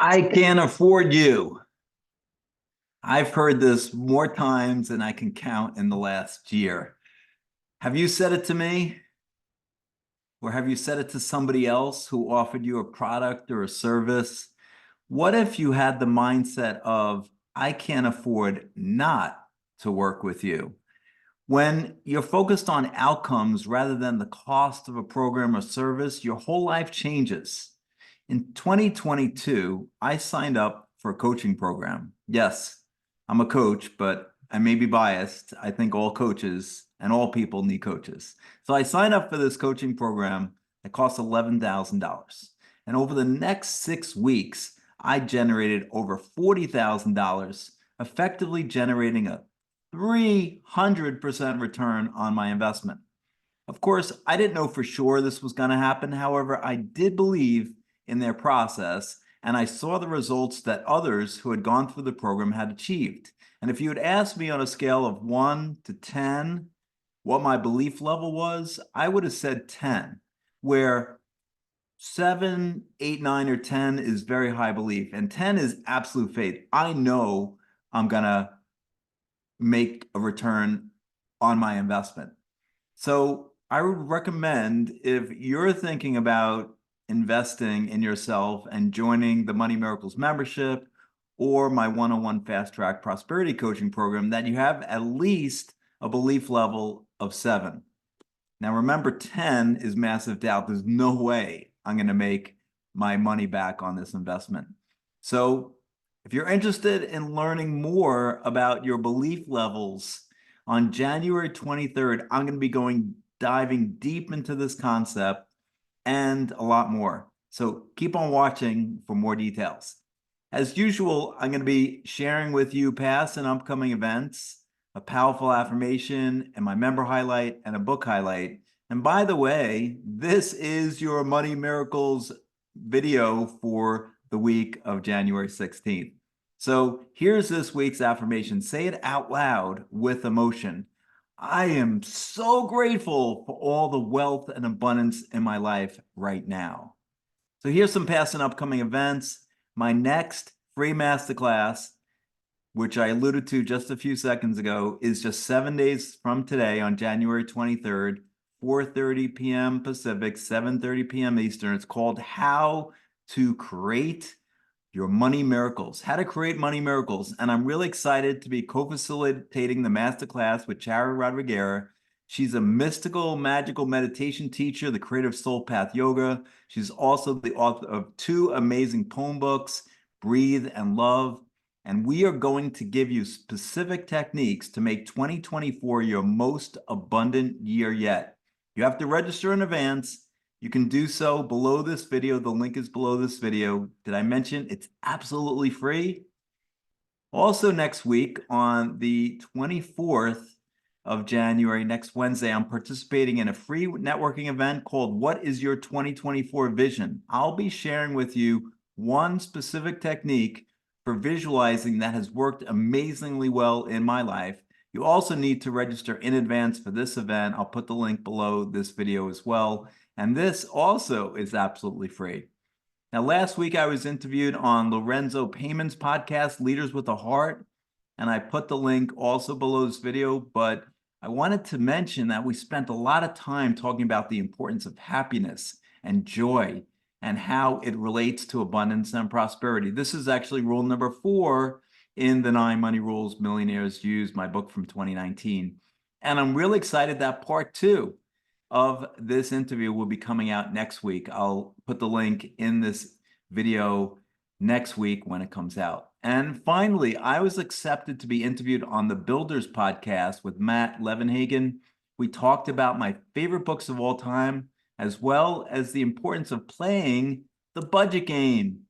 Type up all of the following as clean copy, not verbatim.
I can't afford you. I've heard this more times than I can count in the last year. Have you said it to me? Or have you said it to somebody else who offered you a product or a service? What if you had the mindset of, I can't afford not to work with you? When you're focused on outcomes rather than the cost of a program or service, your whole life changes. In 2022, I signed up for a coaching program. Yes, I'm a coach, but I may be biased. I think all coaches and all people need coaches. So I signed up for this coaching program that costs $11,000. And over the next 6 weeks, I generated over $40,000, effectively generating a 300% return on my investment. Of course, I didn't know for sure this was going to happen. However, I did believe in their process, and I saw the results that others who had gone through the program had achieved. And if you had asked me on a scale of 1 to 10 what my belief level was, I would have said 10, where 7, 8, 9, or 10 is very high belief, and 10 is absolute faith. I know I'm going to make a return on my investment. So I would recommend, if you're thinking about investing in yourself and joining the Money Miracles membership or my one-on-one fast track prosperity coaching program, that you have at least a belief level of 7. Now, remember, 10 is massive doubt. There's no way I'm going to make my money back on this investment. So if you're interested in learning more about your belief levels, on January 23rd, I'm going to be diving deep into this concept and a lot more. So keep on watching for more details. As usual, I'm going to be sharing with you past and upcoming events, a powerful affirmation, and my member highlight and a book highlight. And by the way, this is your Money Miracles video for the week of January 16th. So here's this week's affirmation. Say it out loud with emotion. I am so grateful for all the wealth and abundance in my life right now. So here's some past and upcoming events. My next free masterclass, which I alluded to just a few seconds ago, is just 7 days from today on January 23rd, 4:30 p.m. Pacific, 7:30 p.m. Eastern. It's called How to Create Your Money Miracles, How to Create Money Miracles. And I'm really excited to be co-facilitating the masterclass with Chara Rodriguez. She's a mystical, magical meditation teacher, the creator of Soul Path Yoga. She's also the author of 2 amazing poem books, Breathe and Love. And we are going to give you specific techniques to make 2024 your most abundant year yet. You have to register in advance. You can do so below this video. The link is below this video. Did I mention it's absolutely free? Also, next week on the 24th of January, next Wednesday, I'm participating in a free networking event called What is Your 2024 Vision? I'll be sharing with you one specific technique for visualizing that has worked amazingly well in my life. You also need to register in advance for this event. I'll put the link below this video as well. And this also is absolutely free. Now, last week I was interviewed on Lorenzo Payman's podcast, Leaders with a Heart, and I put the link also below this video, but I wanted to mention that we spent a lot of time talking about the importance of happiness and joy and how it relates to abundance and prosperity. This is actually rule number 4 in the 9 Money Rules Millionaires Use, my book from 2019. And I'm really excited that part 2 of this interview will be coming out next week. I'll put the link in this video next week when it comes out. And finally, I was accepted to be interviewed on the Builders podcast with Matt Levenhagen. We talked about my favorite books of all time, as well as the importance of playing the budget game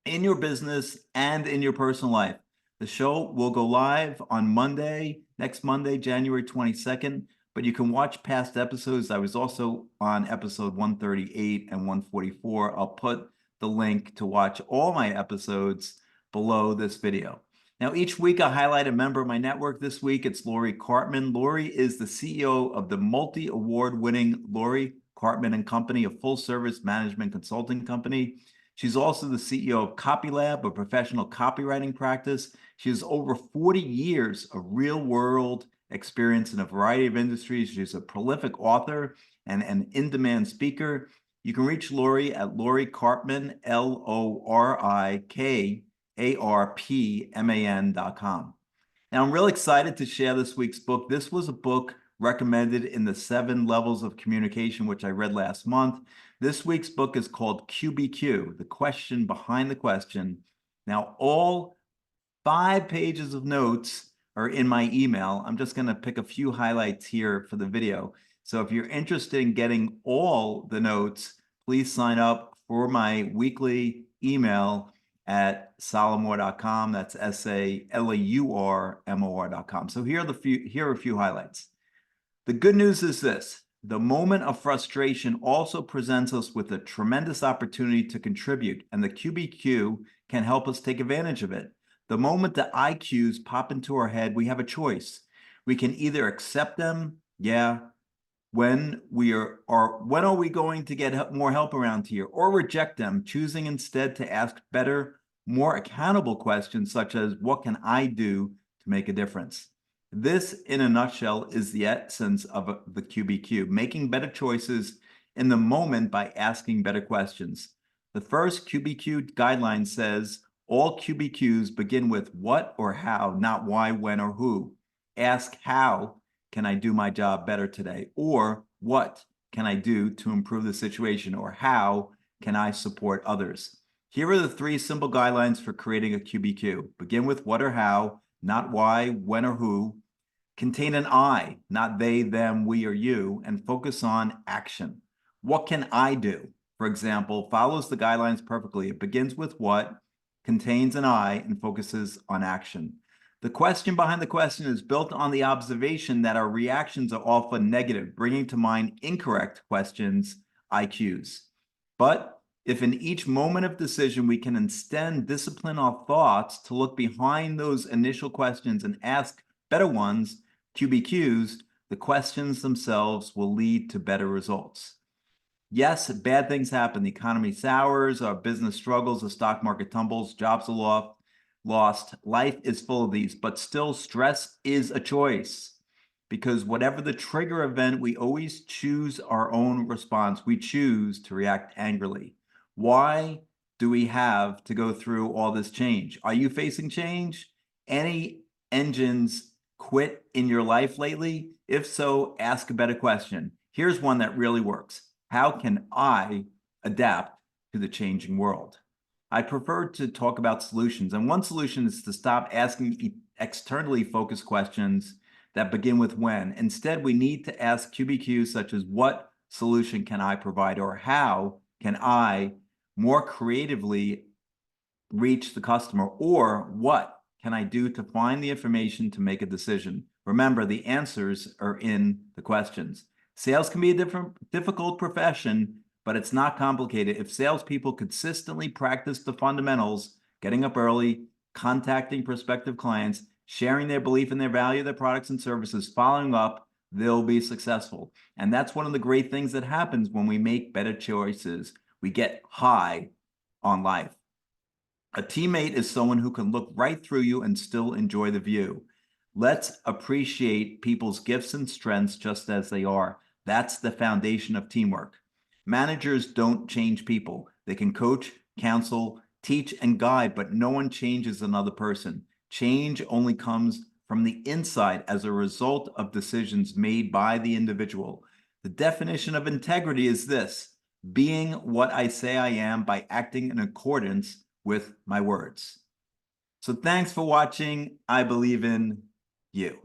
in your business and in your personal life. The show will go live on Monday, next Monday, January 22nd, but you can watch past episodes. I was also on episode 138 and 144. I'll put the link to watch all my episodes below this video. Now, each week I highlight a member of my network. This week, it's Lori Cartman. Lori is the CEO of the multi-award winning Lori Cartman and Company, a full-service management consulting company. She's also the CEO of CopyLab, a professional copywriting practice. She has over 40 years of real-world experience in a variety of industries. She's a prolific author and an in-demand speaker. You can reach Lori at Lori Karpman, LORIKARPMAN.com. Now, I'm really excited to share this week's book. This was a book recommended in the 7 Levels of Communication, which I read last month. This week's book is called QBQ, The Question Behind the Question. Now, all 5 pages of notes are in my email. I'm just going to pick a few highlights here for the video. So if you're interested in getting all the notes, please sign up for my weekly email at salamour.com. That's SALAURMOR.com. So here are a few highlights. The good news is this: the moment of frustration also presents us with a tremendous opportunity to contribute, and the QBQ can help us take advantage of it. The moment the IQs pop into our head, we have a choice. We can either accept them, when are we going to get more help around here, or reject them, choosing instead to ask better, more accountable questions such as, what can I do to make a difference? This, in a nutshell, is the essence of the QBQ, making better choices in the moment by asking better questions. The first QBQ guideline says all QBQs begin with what or how, not why, when, or who. Ask how can I do my job better today? Or what can I do to improve the situation? Or how can I support others? Here are the 3 simple guidelines for creating a QBQ. Begin with what or how, not why, when, or who. Contain an I, not they, them, we, or you, and focus on action. What can I do? For example, follows the guidelines perfectly. It begins with what, contains an I, and focuses on action. The question behind the question is built on the observation that our reactions are often negative, bringing to mind incorrect questions, IQs. But if in each moment of decision we can instead discipline our thoughts to look behind those initial questions and ask better ones, QBQs, the questions themselves will lead to better results. Yes, bad things happen. The economy sours, our business struggles, the stock market tumbles, jobs are lost. Life is full of these, but still stress is a choice, because whatever the trigger event, we always choose our own response. We choose to react angrily. Why do we have to go through all this change? Are you facing change? Any engines quit in your life lately? If so, ask a better question. Here's one that really works. How can I adapt to the changing world? I prefer to talk about solutions, and one solution is to stop asking externally focused questions that begin with when. Instead, we need to ask QBQs such as, what solution can I provide, or how can I more creatively reach the customer, or what can I do to find the information to make a decision? Remember, the answers are in the questions. Sales can be a difficult profession, but it's not complicated. If salespeople consistently practice the fundamentals, getting up early, contacting prospective clients, sharing their belief in their value of their products and services, following up, they'll be successful. And that's one of the great things that happens when we make better choices. We get high on life. A teammate is someone who can look right through you and still enjoy the view. Let's appreciate people's gifts and strengths just as they are. That's the foundation of teamwork. Managers don't change people. They can coach, counsel, teach, and guide, but no one changes another person. Change only comes from the inside as a result of decisions made by the individual. The definition of integrity is this: being what I say I am by acting in accordance with my words. So thanks for watching. I believe in you.